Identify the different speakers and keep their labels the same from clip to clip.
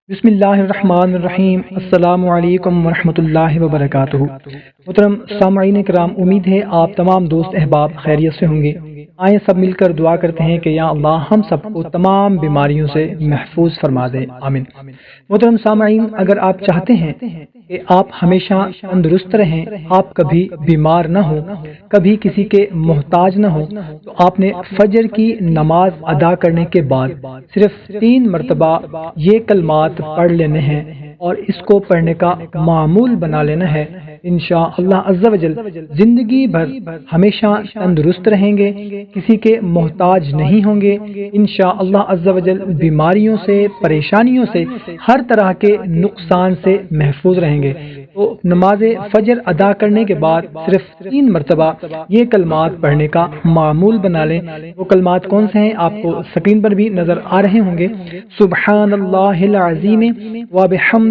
Speaker 1: بسم اللہ الرحمن الرحیم۔ السلام علیکم ورحمۃ اللہ وبرکاتہ۔ محترم سامعین کرام، امید ہے آپ تمام دوست احباب خیریت سے ہوں گے۔ آئیں سب مل کر دعا کرتے ہیں کہ یا اللہ ہم سب کو تمام بیماریوں سے محفوظ فرما دے، آمین۔ محترم سامعین، اگر آپ چاہتے ہیں کہ آپ ہمیشہ تندرست رہیں، آپ کبھی بیمار نہ ہوں، کبھی کسی کے محتاج نہ ہوں، تو آپ نے فجر کی نماز ادا کرنے کے بعد صرف 3 مرتبہ یہ کلمات پڑھ لینے ہیں اور اس کو پڑھنے کا معمول بنا لینا ہے۔ انشاءاللہ عز و جل زندگی بھر ہمیشہ تندرست رہیں گے، کسی کے محتاج نہیں ہوں گے، انشاءاللہ عز و جل بیماریوں سے، پریشانیوں سے، ہر طرح کے نقصان سے محفوظ رہیں گے۔ تو نماز فجر ادا کرنے کے بعد صرف 3 مرتبہ یہ کلمات پڑھنے کا معمول بنا لیں۔ وہ کلمات کون سے ہیں آپ کو سکرین پر بھی نظر آ رہے ہوں گے۔ سبحان اللہ العظیم وبحمدہ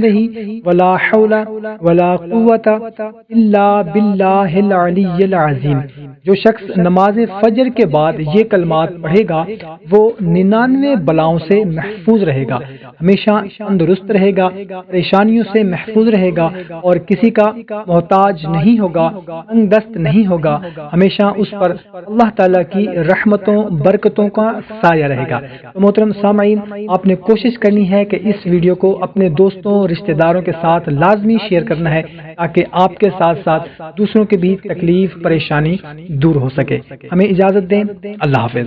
Speaker 1: ولا حول ولا قوت الا باللہ العلی العظیم۔ جو شخص نماز فجر کے بعد یہ کلمات پڑھے گا وہ 99 بلاؤں سے محفوظ رہے گا، ہمیشہ تندرست رہے گا، پریشانیوں سے محفوظ رہے گا اور کسی کا محتاج نہیں ہوگا، تنگ دست نہیں ہوگا، ہمیشہ اس پر اللہ تعالیٰ کی رحمتوں برکتوں کا سایہ رہے گا۔ تو محترم سامعین، آپ نے کوشش کرنی ہے کہ اس ویڈیو کو اپنے دوستوں رشتہ داروں کے ساتھ لازمی شیئر کرنا ہے تاکہ آپ کے ساتھ ساتھ دوسروں کے بھی تکلیف پریشانی دور ہو سکے۔ ہمیں اجازت دیں، اللہ حافظ۔